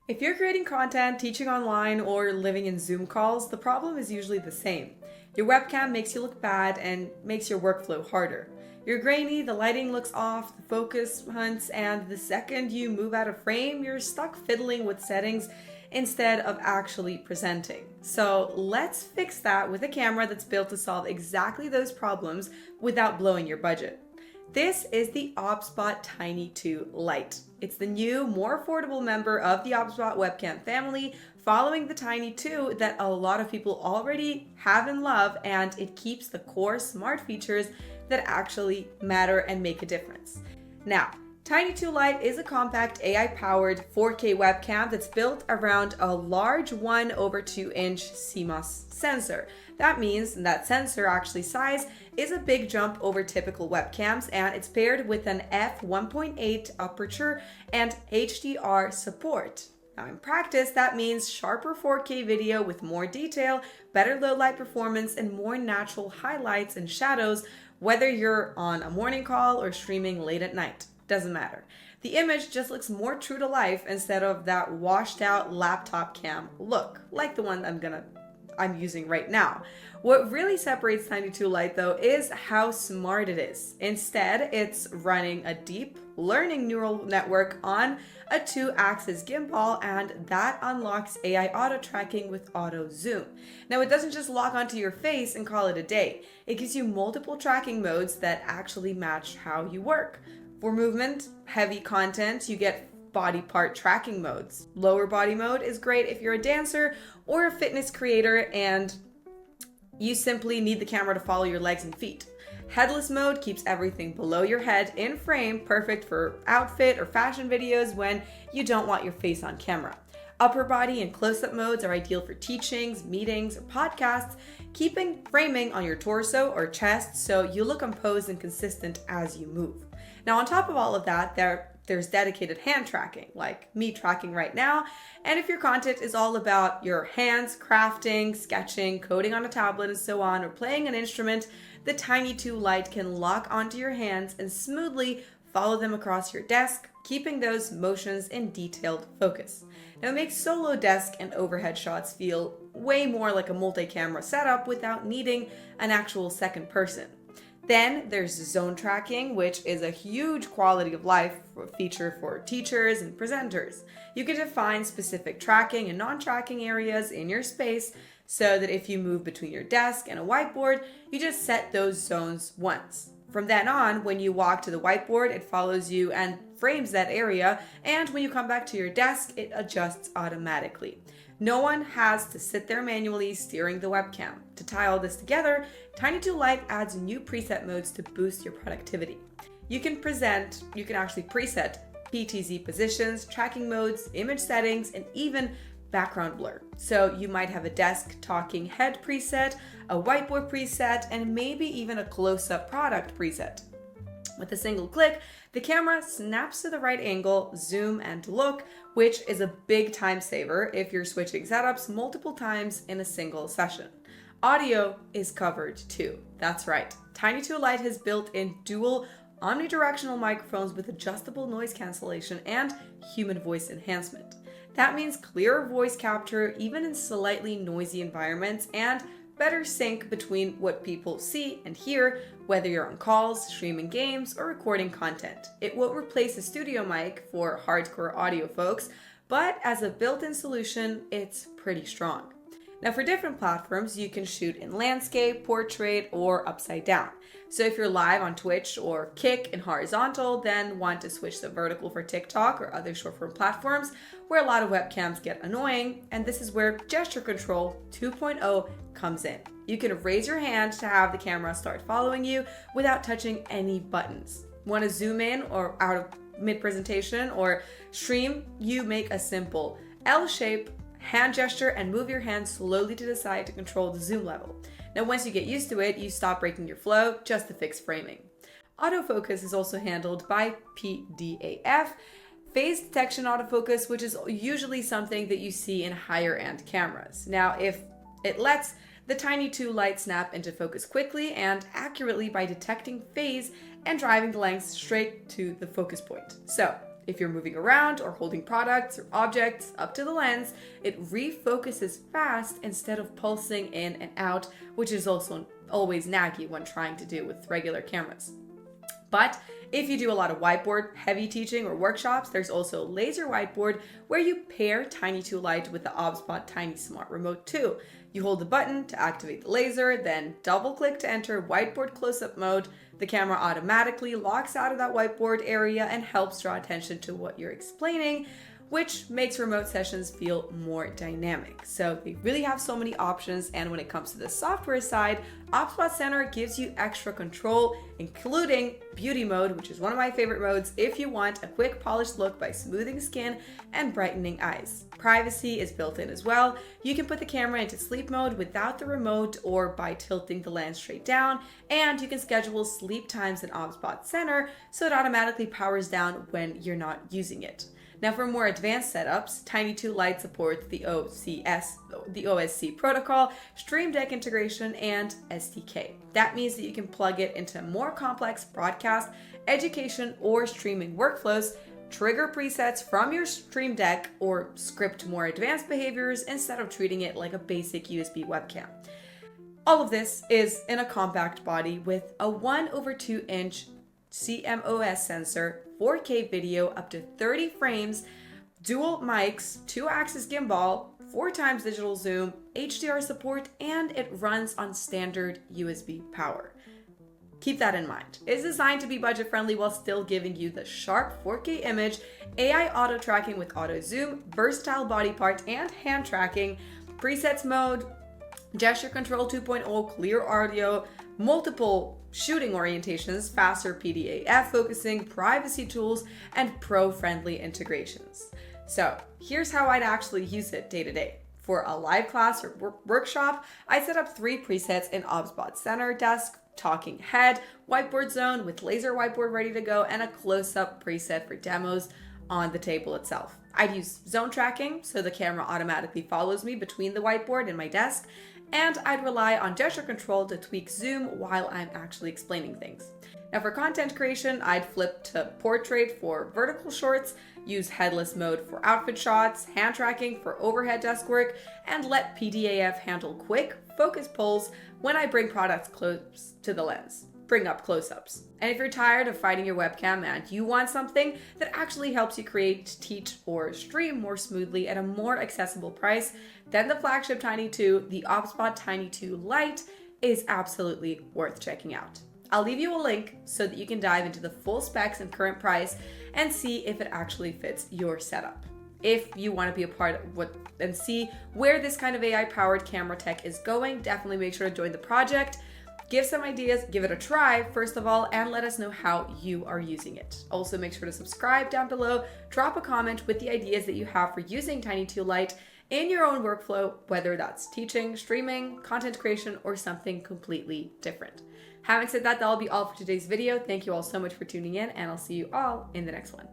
If you're creating content, teaching online, or living in Zoom calls, the problem is usually the same. Your webcam makes you look bad and makes your workflow harder. You're grainy, the lighting looks off, the focus hunts, and the second you move out of frame, you're stuck fiddling with settings instead of actually presenting. So let's fix that with a camera that's built to solve exactly those problems without blowing your budget. This is the OBSBOT Tiny 2 Lite. It's the new, more affordable member of the OBSBOT webcam family, following the Tiny 2 that a lot of people already have and love, and it keeps the core smart features that actually matter and make a difference. Now, Tiny 2 Lite is a compact AI-powered 4K webcam that's built around a large 1/2-inch CMOS sensor. That means that sensor size is a big jump over typical webcams, and it's paired with an f1.8 aperture and HDR support. Now in practice, that means sharper 4K video with more detail, better low light performance, and more natural highlights and shadows, whether you're on a morning call or streaming late at night. Doesn't matter. The image just looks more true to life instead of that washed out laptop cam look, like the one I'm using right now. What really separates Tiny 2 Lite though is how smart it is. Instead, it's running a deep learning neural network on a 2-axis gimbal, and that unlocks AI auto tracking with auto zoom. Now it doesn't just lock onto your face and call it a day. It gives you multiple tracking modes that actually match how you work. For movement, heavy content, you get body part tracking modes. Lower body mode is great if you're a dancer or a fitness creator and you simply need the camera to follow your legs and feet. Headless mode keeps everything below your head in frame, perfect for outfit or fashion videos when you don't want your face on camera. Upper body and close-up modes are ideal for teachings, meetings, or podcasts, keeping framing on your torso or chest so you look composed and consistent as you move. Now on top of all of that, there's dedicated hand tracking, like me tracking right now. And if your content is all about your hands, crafting, sketching, coding on a tablet, and so on, or playing an instrument, the Tiny 2 Lite can lock onto your hands and smoothly follow them across your desk, keeping those motions in detailed focus. Now it makes solo desk and overhead shots feel way more like a multi-camera setup without needing an actual second person. Then there's zone tracking, which is a huge quality of life feature for teachers and presenters. You can define specific tracking and non-tracking areas in your space so that if you move between your desk and a whiteboard, you just set those zones once. From then on, when you walk to the whiteboard, it follows you and frames that area, and when you come back to your desk, it adjusts automatically. No one has to sit there manually steering the webcam. To tie all this together, Tiny 2 Lite adds new preset modes to boost your productivity. You can actually preset PTZ positions, tracking modes, image settings, and even background blur. So you might have a desk talking head preset, a whiteboard preset, and maybe even a close-up product preset. With a single click, the camera snaps to the right angle, zoom, and look, which is a big time saver if you're switching setups multiple times in a single session. Audio is covered too. That's right. Tiny 2 Lite has built-in dual omnidirectional microphones with adjustable noise cancellation and human voice enhancement. That means clearer voice capture even in slightly noisy environments and better sync between what people see and hear, whether you're on calls, streaming games, or recording content. It won't replace a studio mic for hardcore audio folks, but as a built-in solution, it's pretty strong. Now for different platforms, you can shoot in landscape, portrait, or upside down. So if you're live on Twitch or Kick in horizontal, then want to switch to vertical for TikTok or other short-form platforms where a lot of webcams get annoying, and this is where Gesture Control 2.0 comes in. You can raise your hand to have the camera start following you without touching any buttons. Want to zoom in or out of mid-presentation or stream? You make a simple L shape, hand gesture, and move your hand slowly to the side to control the zoom level. Now once you get used to it, you stop breaking your flow just to fix framing. Autofocus is also handled by PDAF, phase detection autofocus, which is usually something that you see in higher end cameras. Now if it lets the Tiny 2 Lite snap into focus quickly and accurately by detecting phase and driving the lens straight to the focus point. So If you're moving around or holding products or objects up to the lens, it refocuses fast instead of pulsing in and out, which is also always naggy when trying to do with regular cameras. But if you do a lot of whiteboard, heavy teaching, or workshops, there's also laser whiteboard where you pair Tiny 2 Lite with the OBSBOT Tiny Smart Remote 2. You hold the button to activate the laser, then double click to enter whiteboard close-up mode. The camera automatically locks out of that whiteboard area and helps draw attention to what you're explaining, which makes remote sessions feel more dynamic. So they really have so many options, and when it comes to the software side, OBSBOT Center gives you extra control, including beauty mode, which is one of my favorite modes if you want a quick polished look by smoothing skin and brightening eyes. Privacy is built in as well. You can put the camera into sleep mode without the remote or by tilting the lens straight down, and you can schedule sleep times in OBSBOT Center so it automatically powers down when you're not using it. Now, for more advanced setups, Tiny 2 Lite supports the OSC protocol, Stream Deck integration, and SDK. That means that you can plug it into more complex broadcast, education, or streaming workflows, trigger presets from your Stream Deck, or script more advanced behaviors instead of treating it like a basic USB webcam. All of this is in a compact body with a 1/2-inch CMOS sensor, 4K video up to 30 frames, dual mics, 2-axis gimbal, 4x digital zoom, HDR support, and it runs on standard USB power. Keep that in mind. It's designed to be budget friendly while still giving you the sharp 4K image, AI auto tracking with auto zoom, versatile body part and hand tracking, presets mode, gesture control 2.0, clear audio, multiple shooting orientations, faster PDAF focusing, privacy tools, and pro-friendly integrations. So here's how I'd actually use it day to day. For a live class or workshop, I set up 3 presets in OBSBOT Center desk, talking head, whiteboard zone with laser whiteboard ready to go, and a close-up preset for demos on the table itself. I'd use zone tracking so the camera automatically follows me between the whiteboard and my desk, and I'd rely on gesture control to tweak zoom while I'm actually explaining things. Now for content creation, I'd flip to portrait for vertical shots, use headless mode for outfit shots, hand tracking for overhead desk work, and let PDAF handle quick focus pulls when I bring products close to the lens. Bring up close-ups. And if you're tired of fighting your webcam and you want something that actually helps you create, teach, or stream more smoothly at a more accessible price, then the flagship Tiny 2, the OBSBOT Tiny 2 Lite, is absolutely worth checking out. I'll leave you a link so that you can dive into the full specs and current price and see if it actually fits your setup. If you want to be a part of what and see where this kind of AI-powered camera tech is going, definitely make sure to join the project. Give some ideas, give it a try, first of all, and let us know how you are using it. Also, make sure to subscribe down below, drop a comment with the ideas that you have for using Tiny 2 Lite in your own workflow, whether that's teaching, streaming, content creation, or something completely different. Having said that, that'll be all for today's video. Thank you all so much for tuning in, and I'll see you all in the next one.